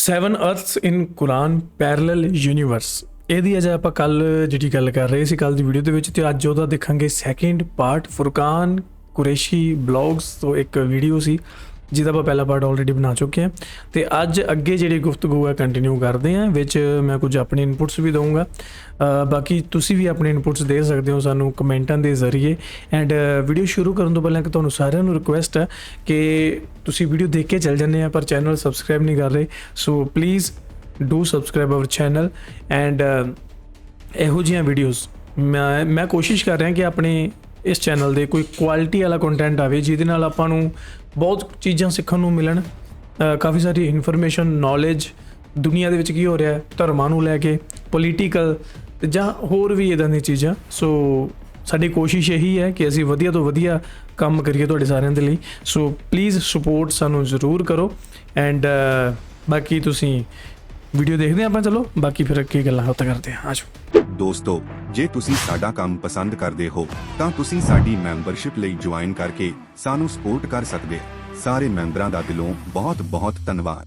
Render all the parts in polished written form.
7 ਅਰਥਸ ਇਨ Quran parallel universe, ਇਹਦੀ ਅਜੇ ਆਪਾਂ ਕੱਲ ਜਿਹੜੀ ਗੱਲ ਕਰ ਰਹੇ ਸੀ ਕੱਲ ਦੀ ਵੀਡੀਓ ਦੇ ਵਿੱਚ, ਤੇ ਅੱਜ ਉਹਦਾ ਦੇਖਾਂਗੇ ਸੈਕਿੰਡ ਪਾਰਟ। ਫੁਰਕਾਨ ਕੁਰੈਸ਼ੀ ਬਲੌਗਸ ਤੋਂ ਇੱਕ ਵੀਡੀਓ ਸੀ ਜਿਹਦਾ ਆਪਾਂ ਪਹਿਲਾ ਪਾਰਟ ਆਲਰੇਡੀ ਬਣਾ ਚੁੱਕੇ ਹਾਂ, ਤੇ ਅੱਜ ਅੱਗੇ ਜਿਹੜੀ ਗੁਫ਼ਤਗੂ ਹੈ ਕੰਟੀਨਿਊ ਕਰਦੇ ਹਾਂ। ਵਿੱਚ ਮੈਂ ਕੁਝ ਆਪਣੀ ਇਨਪੁਟਸ ਵੀ ਦਊਂਗਾ, ਬਾਕੀ ਤੁਸੀਂ ਵੀ ਆਪਣੇ ਇਨਪੁਟਸ ਦੇ ਸਕਦੇ ਹੋ ਸਾਨੂੰ ਕਮੈਂਟਾਂ ਦੇ ਜ਼ਰੀਏ। ਐਂਡ ਵੀਡੀਓ ਸ਼ੁਰੂ ਕਰਨ ਤੋਂ ਪਹਿਲਾਂ ਕਿ ਤੁਹਾਨੂੰ ਸਾਰਿਆਂ ਨੂੰ ਰਿਕੁਐਸਟ ਹੈ ਕਿ ਤੁਸੀਂ ਵੀਡੀਓ ਦੇਖ ਕੇ ਚੱਲ ਜਾਂਦੇ ਆ ਪਰ ਚੈਨਲ ਸਬਸਕ੍ਰਾਈਬ ਨਹੀਂ ਕਰ ਰਹੇ, so please do subscribe hour channel. And ਇਹੋ ਜਿਹੀਆਂ ਵੀਡੀਓਜ਼ ਮੈਂ ਕੋਸ਼ਿਸ਼ ਕਰ ਰਿਹਾ ਕਿ ਆਪਣੇ ਇਸ ਚੈਨਲ ਦੇ ਕੋਈ ਕੁਆਲਿਟੀ ਵਾਲਾ ਕੰਟੈਂਟ ਆਵੇ ਜਿਹਦੇ ਨਾਲ ਆਪਾਂ ਨੂੰ ਬਹੁਤ ਚੀਜ਼ਾਂ ਸਿੱਖਣ ਨੂੰ ਮਿਲਣ, ਕਾਫੀ ਸਾਰੀ ਇਨਫੋਰਮੇਸ਼ਨ, ਨੌਲੇਜ ਦੁਨੀਆ ਦੇ ਵਿੱਚ ਕੀ ਹੋ ਰਿਹਾ ਧਰਮਾਂ ਨੂੰ ਲੈ ਕੇ, ਪੋਲੀਟੀਕਲ ਜਾਂ ਹੋਰ ਵੀ ਇੱਦਾਂ ਦੀਆਂ ਚੀਜ਼ਾਂ। ਸੋ ਸਾਡੀ ਕੋਸ਼ਿਸ਼ ਇਹੀ ਹੈ ਕਿ ਅਸੀਂ ਵਧੀਆ ਤੋਂ ਵਧੀਆ ਕੰਮ ਕਰੀਏ ਤੁਹਾਡੇ ਸਾਰਿਆਂ ਦੇ ਲਈ, ਸੋ ਪਲੀਜ਼ ਸਪੋਰਟ ਸਾਨੂੰ ਜ਼ਰੂਰ ਕਰੋ। ਐਂਡ ਬਾਕੀ ਤੁਸੀਂ ਵੀਡੀਓ ਦੇਖਦੇ ਆਪਾਂ, ਚਲੋ ਬਾਕੀ ਫਿਰ ਅੱਗੇ ਗੱਲਾਂ ਬਾਤਾਂ ਕਰਦੇ ਹਾਂ। ਆਜੋ ਦੋਸਤੋ, ਜੇ ਤੁਸੀਂ ਸਾਡਾ ਕੰਮ ਪਸੰਦ ਕਰਦੇ ਹੋ ਤਾਂ ਤੁਸੀਂ ਸਾਡੀ ਮੈਂਬਰਸ਼ਿਪ ਲਈ ਜੁਆਇਨ ਕਰਕੇ ਸਾਨੂੰ ਸਪੋਰਟ ਕਰ ਸਕਦੇ ਹੋ। ਸਾਰੇ ਮੈਂਬਰਾਂ ਦਾ ਦਿਲੋਂ ਬਹੁਤ ਬਹੁਤ ਧੰਨਵਾਦ।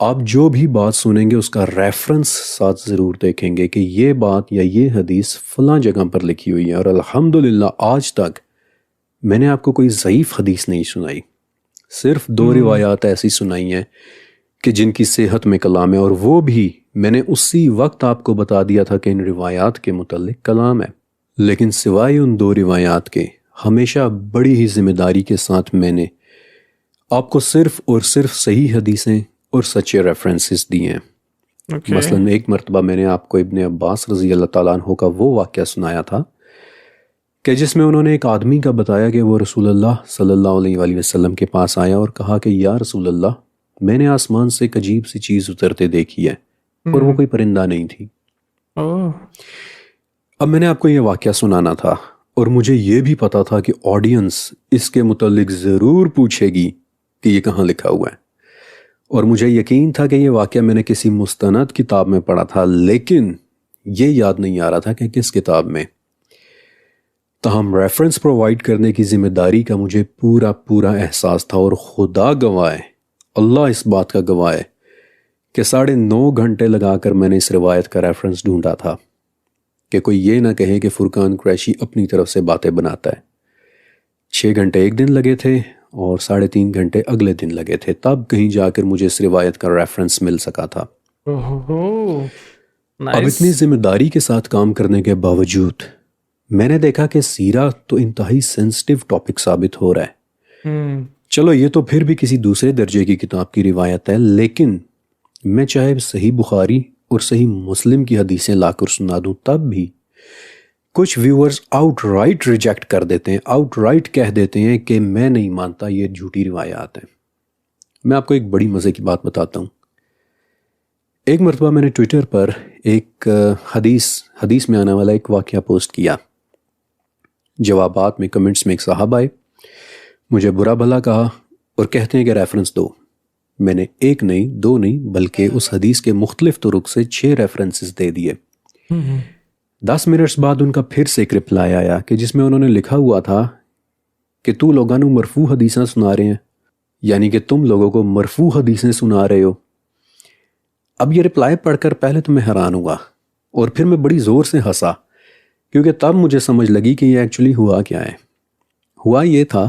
آپ جو بھی بات سنیں گے اس کا ریفرنس ساتھ ضرور دیکھیں گے کہ یہ بات یا یہ حدیث فلاں جگہ پر لکھی ہوئی ہے. اور الحمدللہ آج تک میں نے آپ کو کوئی ضعیف حدیث نہیں سنائی. صرف 2 روایات ایسی سنائی ہیں کہ جن کی صحت میں کلام ہے, اور وہ بھی میں نے اسی وقت آپ کو بتا دیا تھا کہ ان روایات کے متعلق کلام ہے. لیکن سوائے ان 2 روایات کے ہمیشہ بڑی ہی ذمہ داری کے ساتھ میں نے آپ کو صرف اور صرف صحیح حدیثیں اور سچے ریفرنسز دیے ہیں. مثلا ایک مرتبہ میں نے آپ کو ابن عباس رضی اللہ تعالیٰ عنہ کا وہ واقعہ سنایا تھا کہ جس میں انہوں نے ایک آدمی کا بتایا کہ وہ رسول اللہ صلی اللہ علیہ وآلہ وسلم کے پاس آیا اور کہا کہ یا رسول اللہ, میں نے آسمان سے ایک عجیب سی چیز اترتے دیکھی ہے, اور وہ کوئی پرندہ نہیں تھی. اب میں نے آپ کو یہ واقعہ سنانا تھا, اور مجھے یہ بھی پتا تھا کہ آڈینس اس کے متعلق ضرور پوچھے گی کہ یہ کہاں لکھا ہوا ہے, اور مجھے یقین تھا کہ یہ واقعہ میں نے کسی مستند کتاب میں پڑھا تھا, لیکن یہ یاد نہیں آ رہا تھا کہ کس کتاب میں. تاہم ریفرنس پرووائڈ کرنے کی ذمہ داری کا مجھے پورا احساس تھا, اور خدا گواہ ہے, اللہ اس بات کا گواہ ہے کہ 9.5 گھنٹے لگا کر میں نے اس روایت کا ریفرنس ڈھونڈا تھا کہ کوئی یہ نہ کہے کہ فرقان قریشی اپنی طرف سے باتیں بناتا ہے. 6 گھنٹے ایک دن لگے تھے اور 3.5 گھنٹے اگلے دن لگے تھے, تب کہیں جا کر مجھے اس روایت کا ریفرنس مل سکا تھا. اب اتنی ذمہ داری کے ساتھ کام کرنے کے باوجود میں نے دیکھا کہ سیرہ تو انتہائی سینسٹیو ٹاپک ثابت ہو رہا ہے. چلو یہ تو پھر بھی کسی دوسرے درجے کی کتاب کی روایت ہے, لیکن میں چاہے صحیح بخاری اور صحیح مسلم کی حدیثیں لا کر سنا دوں تب بھی کچھ ویورز آؤٹ رائٹ ریجیکٹ کر دیتے ہیں, آؤٹ رائٹ کہہ دیتے ہیں کہ میں نہیں مانتا, یہ جھوٹی روایات ہیں. میں آپ کو ایک بڑی مزے کی بات بتاتا ہوں. ایک مرتبہ میں نے ٹویٹر پر ایک حدیث میں آنے والا ایک واقعہ پوسٹ کیا. جوابات میں کمنٹس میں ایک صاحب آئے, مجھے برا بھلا کہا اور کہتے ہیں کہ ریفرنس دو. میں نے 1 نہیں 2 نہیں بلکہ اس حدیث کے مختلف طرق سے 6 ریفرنسز دے دیے. 10 منٹس بعد ان کا پھر سے ایک رپلائی آیا کہ جس میں انہوں نے لکھا ہوا تھا کہ تو لوگوں نے مرفوع حدیثیں سنا رہے ہیں, یعنی کہ تم لوگوں کو مرفوع حدیثیں سنا رہے ہو. اب یہ رپلائی پڑھ کر پہلے تو میں حیران ہوا, اور پھر میں بڑی زور سے ہنسا, کیونکہ تب مجھے سمجھ لگی کہ یہ ایکچولی ہوا کیا ہے. ہوا یہ تھا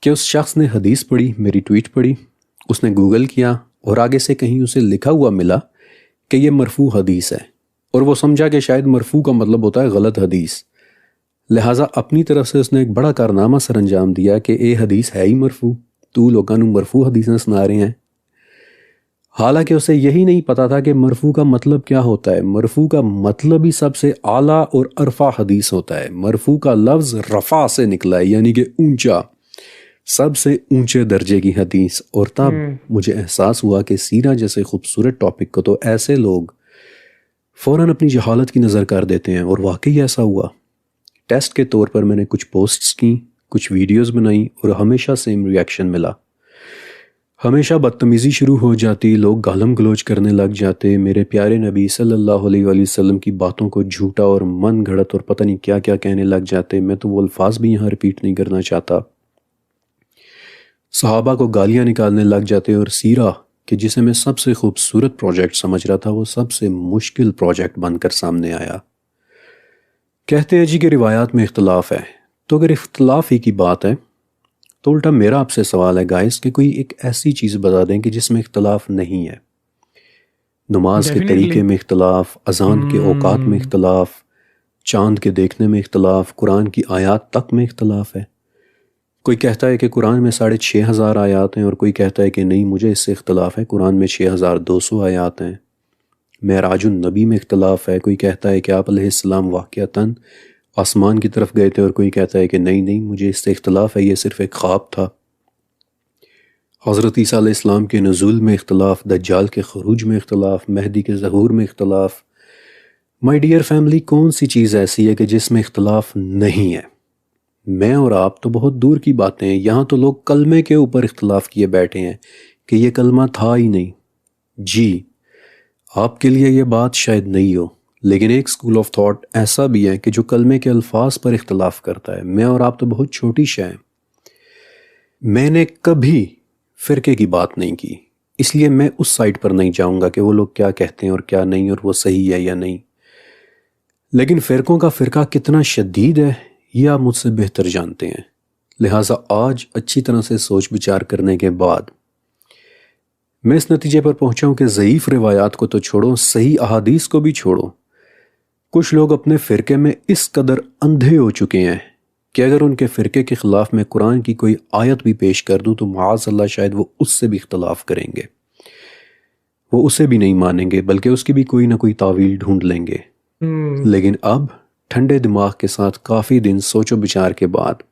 کہ اس شخص نے حدیث پڑھی, میری ٹویٹ پڑھی, اس نے گوگل کیا اور آگے سے کہیں اسے لکھا ہوا ملا کہ یہ مرفوع حدیث ہے, اور وہ سمجھا کہ شاید مرفوع کا مطلب ہوتا ہے غلط حدیث. لہٰذا اپنی طرف سے اس نے ایک بڑا کارنامہ سر انجام دیا کہ اے حدیث ہے ہی مرفوع, تو لوگوں نے مرفوع حدیثیں سنا رہے ہیں. حالانکہ اسے یہی نہیں پتا تھا کہ مرفوع کا مطلب کیا ہوتا ہے. مرفوع کا مطلب ہی سب سے اعلیٰ اور ارفع حدیث ہوتا ہے. مرفوع کا لفظ رفع سے نکلا ہے, یعنی کہ اونچا, سب سے اونچے درجے کی حدیث. اور تب مجھے احساس ہوا کہ سیرہ جیسے خوبصورت ٹاپک کو تو ایسے لوگ فوراً اپنی جہالت کی نظر کر دیتے ہیں, اور واقعی ایسا ہوا. ٹیسٹ کے طور پر میں نے کچھ پوسٹس کی, کچھ ویڈیوز بنائی, اور ہمیشہ سیم ریاکشن ملا. ہمیشہ بدتمیزی شروع ہو جاتی, لوگ گالم گلوچ کرنے لگ جاتے, میرے پیارے نبی صلی اللہ علیہ وآلہ وسلم کی باتوں کو جھوٹا اور من گھڑت اور پتہ نہیں کیا کیا کہنے لگ جاتے. میں تو وہ الفاظ بھی یہاں ریپیٹ نہیں کرنا چاہتا. صحابہ کو گالیاں نکالنے لگ جاتے, اور سیرہ کہ جسے میں سب سے خوبصورت پروجیکٹ سمجھ رہا تھا وہ سب سے مشکل پروجیکٹ بن کر سامنے آیا. کہتے ہیں جی کہ روایات میں اختلاف ہے, تو اگر اختلاف ہی کی بات ہے تو الٹا میرا آپ سے سوال ہے گائز کہ کوئی ایک ایسی چیز بتا دیں کہ جس میں اختلاف نہیں ہے. نماز کے طریقے میں اختلاف, اذان کے اوقات میں اختلاف, چاند کے دیکھنے میں اختلاف, قرآن کی آیات تک میں اختلاف ہے. کوئی کہتا ہے کہ قرآن میں 6,500 آیات ہیں, اور کوئی کہتا ہے کہ نہیں مجھے اس سے اختلاف ہے, قرآن میں 6,200 آیات ہیں. معراج النبی میں اختلاف ہے, کوئی کہتا ہے کہ آپ علیہ السلام واقعتاً آسمان کی طرف گئے تھے, اور کوئی کہتا ہے کہ نہیں مجھے اس سے اختلاف ہے, یہ صرف ایک خواب تھا. حضرت عیسیٰ علیہ السلام کے نزول میں اختلاف, دجال کے خروج میں اختلاف, مہدی کے ظہور میں اختلاف. مائی ڈیئر فیملی, کون سی چیز ایسی ہے کہ جس میں اختلاف نہیں ہے؟ میں اور آپ تو بہت دور کی باتیں ہیں, یہاں تو لوگ کلمے کے اوپر اختلاف کیے بیٹھے ہیں کہ یہ کلمہ تھا ہی نہیں. جی آپ کے لیے یہ بات شاید نہیں ہو, لیکن ایک اسکول آف تھاٹ ایسا بھی ہے کہ جو کلمے کے الفاظ پر اختلاف کرتا ہے. میں اور آپ تو بہت چھوٹی شے ہیں. میں نے کبھی فرقے کی بات نہیں کی, اس لیے میں اس سائٹ پر نہیں جاؤں گا کہ وہ لوگ کیا کہتے ہیں اور کیا نہیں اور وہ صحیح ہے یا نہیں. لیکن فرقوں کا فرقہ کتنا شدید ہے یہ آپ مجھ سے بہتر جانتے ہیں. لہٰذا آج اچھی طرح سے سوچ بچار کرنے کے بعد میں اس نتیجے پر پہنچا ہوں کہ ضعیف روایات کو تو چھوڑو، صحیح احادیث کو بھی چھوڑو. کچھ لوگ اپنے فرقے میں اس قدر اندھے ہو چکے ہیں کہ اگر ان کے فرقے کے خلاف میں قرآن کی کوئی آیت بھی پیش کر دوں تو معاذ اللہ شاید وہ اس سے بھی اختلاف کریں گے، وہ اسے بھی نہیں مانیں گے بلکہ اس کی بھی کوئی نہ کوئی تعویل ڈھونڈ لیں گے. لیکن اب ٹھنڈے دماغ کے ساتھ کافی دن سوچ و بچار کے بعد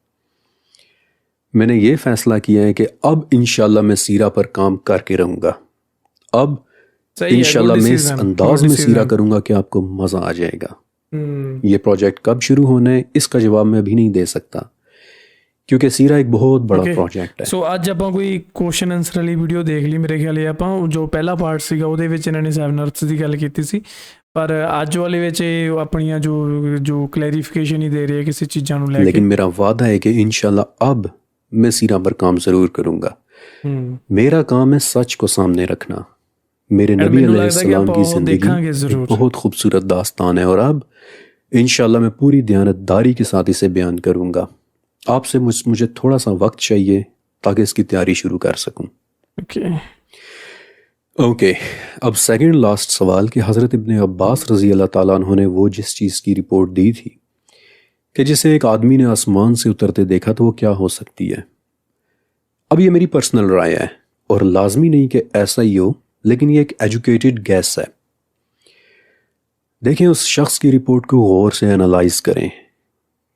میں نے یہ فیصلہ کیا ہے کہ اب انشاءاللہ میں سیرہ پر کام کر کے رہوں گا. اب انشاءاللہ میں اس انداز میں سیرہ کروں گا کہ آپ کو مزہ آ جائے گا. یہ پروجیکٹ کب شروع ہونا ہے اس کا جواب میں ابھی نہیں دے سکتا کیونکہ سیرہ ایک بہت بڑا پروجیکٹ ہے. سو اج ਆਪਾਂ ਕੋਈ ਕੁਐਸਚਨ ਆਨਸਰ ਵਾਲੀ ਵੀਡੀਓ ਦੇਖ ਲਈ. ਮੇਰੇ ਖਿਆਲ ਇਹ ਆਪਾਂ ਜੋ ਪਹਿਲਾ ਪਾਰਟ ਸੀਗਾ ਉਹਦੇ ਵਿੱਚ ਇਹਨਾਂ ਨੇ 7 ਅਰਥਸ ਦੀ ਗੱਲ ਕੀਤੀ ਸੀ, ਪਰ ਅੱਜ ਵਾਲੇ ਵਿੱਚ ਇਹ ਆਪਣੀਆਂ ਜੋ ਕਲੈਰੀਫਿਕੇਸ਼ਨ ਹੀ ਦੇ ਰਹੇ ਕਿਸੇ ਚੀਜ਼ਾਂ ਨੂੰ ਲੈ ਕੇ. لیکن میرا وعدہ ہے کہ انشاءاللہ اب میں سیرہ پر کام ضرور کروں گا. میرا کام ہے سچ کو سامنے رکھنا. میرے نبی علیہ السلام کی زندگی ایک بہت خوبصورت داستان ہے اور اب انشاءاللہ میں پوری دیانتداری کے ساتھ اسے بیان کروں گا. آپ سے مجھے تھوڑا سا وقت چاہیے تاکہ اس کی تیاری شروع کر سکوں. اوکے اب سیکنڈ لاسٹ سوال کہ حضرت ابن عباس رضی اللہ تعالیٰ عنہ نے وہ جس چیز کی رپورٹ دی تھی کہ جسے ایک آدمی نے آسمان سے اترتے دیکھا تو وہ کیا ہو سکتی ہے. اب یہ میری پرسنل رائے ہے اور لازمی نہیں کہ ایسا ہی ہو، لیکن یہ ایک ایجوکیٹڈ گیس ہے. دیکھیں اس شخص کی رپورٹ کو غور سے انالائز کریں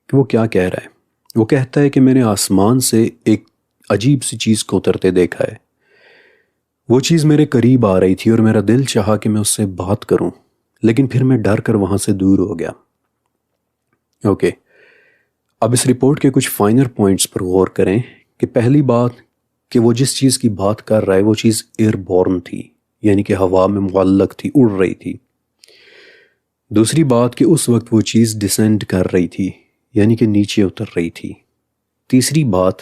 کہ وہ کیا کہہ رہا ہے. وہ کہتا ہے کہ میں نے آسمان سے ایک عجیب سی چیز کو اترتے دیکھا ہے. وہ چیز میرے قریب آ رہی تھی اور میرا دل چاہا کہ میں اس سے بات کروں، لیکن پھر میں ڈر کر وہاں سے دور ہو گیا. اوکے اب اس رپورٹ کے کچھ فائنر پوائنٹس پر غور کریں کہ پہلی بات کہ وہ جس چیز کی بات کر رہا ہے وہ چیز ایئر بورن تھی، یعنی کہ ہوا میں معلق تھی، اڑ رہی تھی. دوسری بات کہ اس وقت وہ چیز ڈسینڈ کر رہی تھی، یعنی کہ نیچے اتر رہی تھی. تیسری بات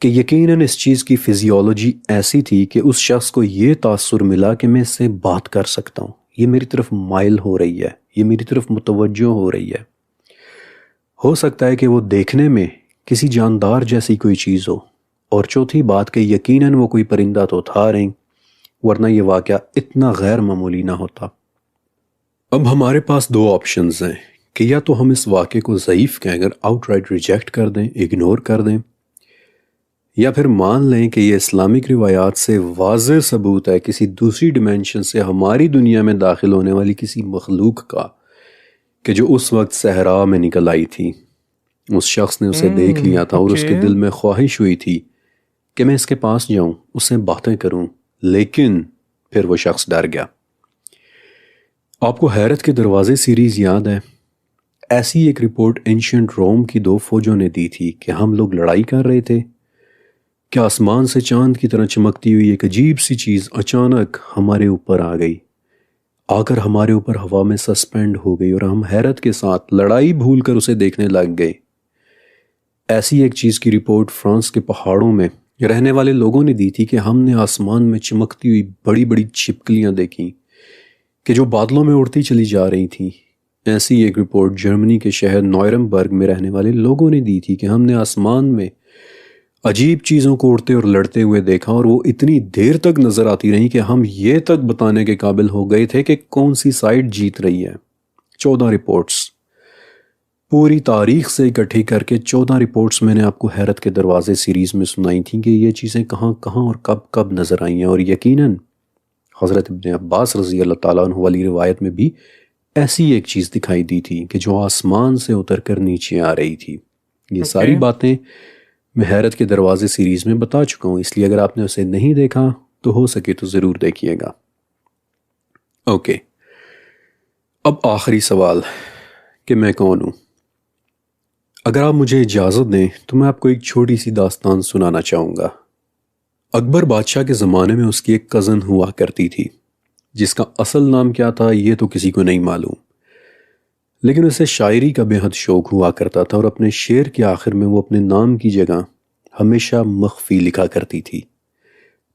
کہ یقیناً اس چیز کی فزیولوجی ایسی تھی کہ اس شخص کو یہ تاثر ملا کہ میں اس سے بات کر سکتا ہوں، یہ میری طرف مائل ہو رہی ہے، یہ میری طرف متوجہ ہو رہی ہے. ہو سکتا ہے کہ وہ دیکھنے میں کسی جاندار جیسی کوئی چیز ہو. اور چوتھی بات کہ یقیناً وہ کوئی پرندہ تو تھا نہیں، ورنہ یہ واقعہ اتنا غیر معمولی نہ ہوتا. اب ہمارے پاس دو آپشنز ہیں کہ یا تو ہم اس واقعے کو ضعیف کہہ کر آؤٹ رائٹ ریجیکٹ کر دیں، اگنور کر دیں، یا پھر مان لیں کہ یہ اسلامک روایات سے واضح ثبوت ہے کسی دوسری ڈیمینشن سے ہماری دنیا میں داخل ہونے والی کسی مخلوق کا کہ جو اس وقت صحرا میں نکل آئی تھی. اس شخص نے اسے دیکھ لیا تھا اور اس کے دل میں خواہش ہوئی تھی کہ میں اس کے پاس جاؤں، اس سے باتیں کروں، لیکن پھر وہ شخص ڈر گیا. آپ کو حیرت کے دروازے سیریز یاد ہے؟ ایسی ایک رپورٹ اینشینٹ روم کی 2 فوجوں نے دی تھی کہ ہم لوگ لڑائی کر رہے تھے کہ آسمان سے چاند کی طرح چمکتی ہوئی ایک عجیب سی چیز اچانک ہمارے اوپر آ گئی، آ کر ہمارے اوپر ہوا میں سسپینڈ ہو گئی اور ہم حیرت کے ساتھ لڑائی بھول کر اسے دیکھنے لگ گئے. ایسی ایک چیز کی رپورٹ فرانس کے پہاڑوں میں رہنے والے لوگوں نے دی تھی کہ ہم نے آسمان میں چمکتی ہوئی بڑی بڑی چھپکلیاں دیکھیں کہ جو بادلوں میں اڑتی چلی جا رہی تھیں. ایسی ایک رپورٹ جرمنی کے شہر نوئرمبرگ میں رہنے والے لوگوں نے دی تھی کہ ہم نے آسمان میں عجیب چیزوں کو اڑتے اور لڑتے ہوئے دیکھا اور وہ اتنی دیر تک نظر آتی رہی کہ ہم یہ تک بتانے کے قابل ہو گئے تھے کہ کون سی سائڈ جیت رہی ہے. 14 رپورٹس پوری تاریخ سے اکٹھی کر کے 14 رپورٹس میں نے آپ کو حیرت کے دروازے سیریز میں سنائی تھیں کہ یہ چیزیں کہاں کہاں اور کب کب نظر آئی ہیں. اور یقیناً حضرت ابن عباس رضی اللہ تعالیٰ عنہ والی روایت میں بھی ایسی ایک چیز دکھائی دی تھی کہ جو آسمان سے اتر کر نیچے آ رہی تھی. یہ ساری باتیں میں حیرت کے دروازے سیریز میں بتا چکا ہوں، اس لیے اگر آپ نے اسے نہیں دیکھا تو ہو سکے تو ضرور دیکھیے گا. اوکے اب آخری سوال کہ میں کون ہوں. اگر آپ مجھے اجازت دیں تو میں آپ کو ایک چھوٹی سی داستان سنانا چاہوں گا. اکبر بادشاہ کے زمانے میں اس کی ایک کزن ہوا کرتی تھی جس کا اصل نام کیا تھا یہ تو کسی کو نہیں معلوم، لیکن اسے شاعری کا بے حد شوق ہوا کرتا تھا اور اپنے شعر کے آخر میں وہ اپنے نام کی جگہ ہمیشہ مخفی لکھا کرتی تھی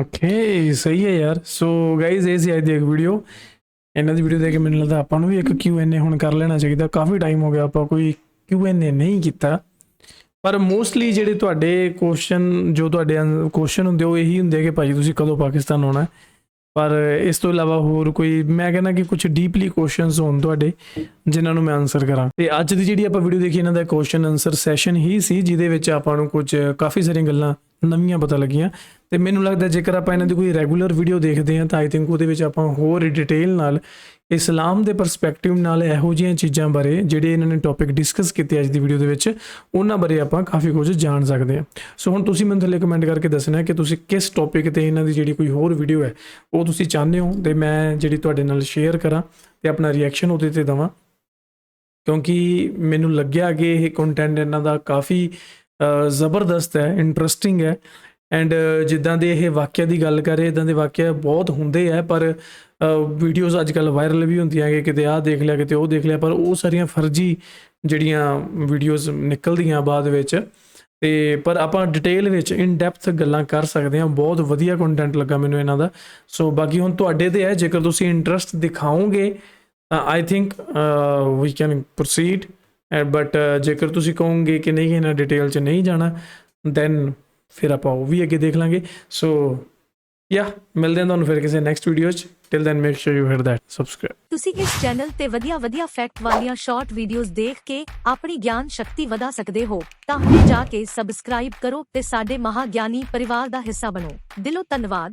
ਓਕੇ, ਸਹੀ ਹੈ ਯਾਰ। ਸੋ ਗਾਈਜ਼, ਇਹ ਸੀ ਅੱਜ ਦੀ ਇੱਕ ਵੀਡੀਓ। ਇਹਨਾਂ ਦੀ ਵੀਡੀਓ ਦੇਖ ਕੇ ਮੈਨੂੰ ਲੱਗਦਾ ਆਪਾਂ ਨੂੰ ਵੀ ਇੱਕ Q&A ਹੁਣ ਕਰ ਲੈਣਾ ਚਾਹੀਦਾ। ਕਾਫੀ ਟਾਈਮ ਹੋ ਗਿਆ ਆਪਾਂ ਕੋਈ Q&A ਨਹੀਂ ਕੀਤਾ, ਪਰ ਮੋਸਟਲੀ ਜਿਹੜੇ ਤੁਹਾਡੇ ਕੁਐਸਚਨ, ਜੋ ਤੁਹਾਡੇ ਕੁਐਸਚਨ ਹੁੰਦੇ ਉਹ ਇਹੀ ਹੁੰਦੇ ਕਿ ਭਾਜੀ ਤੁਸੀਂ ਕਦੋਂ ਪਾਕਿਸਤਾਨ ਆਉਣਾ। ਪਰ ਇਸ ਤੋਂ ਇਲਾਵਾ ਹੋਰ ਕੋਈ, ਮੈਂ ਕਹਿੰਦਾ ਕਿ ਕੁਝ ਡੀਪਲੀ ਕੁਐਸਚਨਸ ਹੋਣ ਤੁਹਾਡੇ ਜਿਨ੍ਹਾਂ ਨੂੰ ਮੈਂ ਆਨਸਰ ਕਰਾਂ। ਤੇ ਅੱਜ ਦੀ ਜਿਹੜੀ ਆਪਾਂ ਵੀਡੀਓ ਦੇਖੀ, ਇਹਨਾਂ ਦਾ ਕੁਐਸਚਨ ਆਨਸਰ ਸੈਸ਼ਨ ਹੀ ਸੀ, ਜਿਹਦੇ ਵਿੱਚ ਆਪਾਂ ਨੂੰ ਕੁਝ ਕਾਫੀ ਸਾਰੀਆਂ ਗੱਲਾਂ ਨਵੀਆਂ ਪਤਾ ਲੱਗੀਆਂ। ਤੇ ਮੈਨੂੰ ਲੱਗਦਾ ਜੇਕਰ ਆਪਾਂ ਇਹਨਾਂ ਦੀ ਕੋਈ ਰੈਗੂਲਰ ਵੀਡੀਓ ਦੇਖਦੇ ਹਾਂ ਤਾਂ ਆਈ ਥਿੰਕ ਉਹਦੇ ਵਿੱਚ ਆਪਾਂ ਹੋਰ ਡਿਟੇਲ ਨਾਲ ਇਸਲਾਮ ਦੇ ਪਰਸਪੈਕਟਿਵ ਨਾਲ ਇਹੋ ਜਿਹੀਆਂ ਚੀਜ਼ਾਂ ਬਾਰੇ ਜਿਹੜੇ ਇਹਨਾਂ ਨੇ ਟੌਪਿਕ ਡਿਸਕਸ ਕੀਤੇ ਅੱਜ ਦੀ ਵੀਡੀਓ ਦੇ ਵਿੱਚ, ਉਹਨਾਂ ਬਾਰੇ ਆਪਾਂ ਕਾਫੀ ਕੁਝ ਜਾਣ ਸਕਦੇ ਹਾਂ। ਸੋ ਹੁਣ ਤੁਸੀਂ ਮੈਨੂੰ ਥੱਲੇ ਕਮੈਂਟ ਕਰਕੇ ਦੱਸਣਾ ਕਿ ਤੁਸੀਂ ਕਿਸ ਟੌਪਿਕ 'ਤੇ ਇਹਨਾਂ ਦੀ ਜਿਹੜੀ ਕੋਈ ਹੋਰ ਵੀਡੀਓ ਹੈ ਉਹ ਤੁਸੀਂ ਚਾਹੁੰਦੇ ਹੋ, ਤੇ ਮੈਂ ਜਿਹੜੀ ਤੁਹਾਡੇ ਨਾਲ ਸ਼ੇਅਰ ਕਰਾਂ ਤੇ ਆਪਣਾ ਰਿਐਕਸ਼ਨ ਉਹਦੇ 'ਤੇ ਦੇਵਾਂ, ਕਿਉਂਕਿ ਮੈਨੂੰ ਲੱਗਿਆ ਕਿ ਇਹ ਕੰਟੈਂਟ ਇਹਨਾਂ ਦਾ ਕਾਫੀ ਜ਼ਬਰਦਸਤ ਹੈ, ਇੰਟਰਸਟਿੰਗ ਹੈ। ਐਂਡ ਜਿੱਦਾਂ ਦੇ ਇਹ ਵਾਕਿਆ ਦੀ ਗੱਲ ਕਰੇ, ਇੱਦਾਂ ਦੇ ਵਾਕਿਆ ਬਹੁਤ ਹੁੰਦੇ ਹੈ, ਪਰ ਵੀਡੀਓਜ਼ ਅੱਜ ਕੱਲ੍ਹ ਵਾਇਰਲ ਵੀ ਹੁੰਦੀਆਂ ਕਿ ਕਿਤੇ ਆਹ ਦੇਖ ਲਿਆ, ਕਿਤੇ ਉਹ ਦੇਖ ਲਿਆ, ਪਰ ਉਹ ਸਾਰੀਆਂ ਫਰਜ਼ੀ ਜਿਹੜੀਆਂ ਵੀਡੀਓਜ਼ ਨਿਕਲਦੀਆਂ ਬਾਅਦ ਵਿੱਚ। ਤੇ ਪਰ ਆਪਾਂ ਡਿਟੇਲ ਵਿੱਚ ਇਨ ਡੈਪਥ ਗੱਲਾਂ ਕਰ ਸਕਦੇ ਹਾਂ। ਬਹੁਤ ਵਧੀਆ ਕੰਟੈਂਟ ਲੱਗਾ ਮੈਨੂੰ ਇਹਨਾਂ ਦਾ। ਸੋ ਬਾਕੀ ਹੁਣ ਤੁਹਾਡੇ 'ਤੇ ਹੈ, ਜੇਕਰ ਤੁਸੀਂ ਇੰਟਰਸਟ ਦਿਖਾਓਗੇ ਤਾਂ I think we can proceed. But ਜੇਕਰ ਤੁਸੀਂ ਕਹੋਗੇ ਕਿ ਨਹੀਂ ਇਹਨਾਂ ਡਿਟੇਲ 'ਚ ਨਹੀਂ ਜਾਣਾ, ਦੈਨ ਫਿਰ ਆਪਾਂ ਉਹ ਵੀ ਅੱਗੇ ਦੇਖ ਲਾਂਗੇ। ਸੋ ਯਾ ਮਿਲਦੇ ਹਾਂ ਤੁਹਾਨੂੰ ਫਿਰ ਕਿਸੇ ਨੈਕਸਟ ਵੀਡੀਓ 'ਚ। Till then make sure you hit that subscribe. ਤੁਸੀਂ ਇਸ ਚੈਨਲ ਤੇ ਵਧੀਆ ਫੈਕਟ ਵਾਲੀਆਂ ਸ਼ਾਰਟ ਵੀਡੀਓਜ਼ ਦੇਖ ਕੇ ਆਪਣੀ ਗਿਆਨ ਸ਼ਕਤੀ ਵਧਾ ਸਕਦੇ ਹੋ, ਤਾਂ ਹੁਣੇ ਜਾ ਕੇ ਸਬਸਕ੍ਰਾਈਬ ਕਰੋ ਤੇ ਸਾਡੇ ਮਹਾਗਿਆਨੀ ਪਰਿਵਾਰ ਦਾ ਹਿੱਸਾ ਬਣੋ। ਦਿਲੋਂ ਧੰਨਵਾਦ।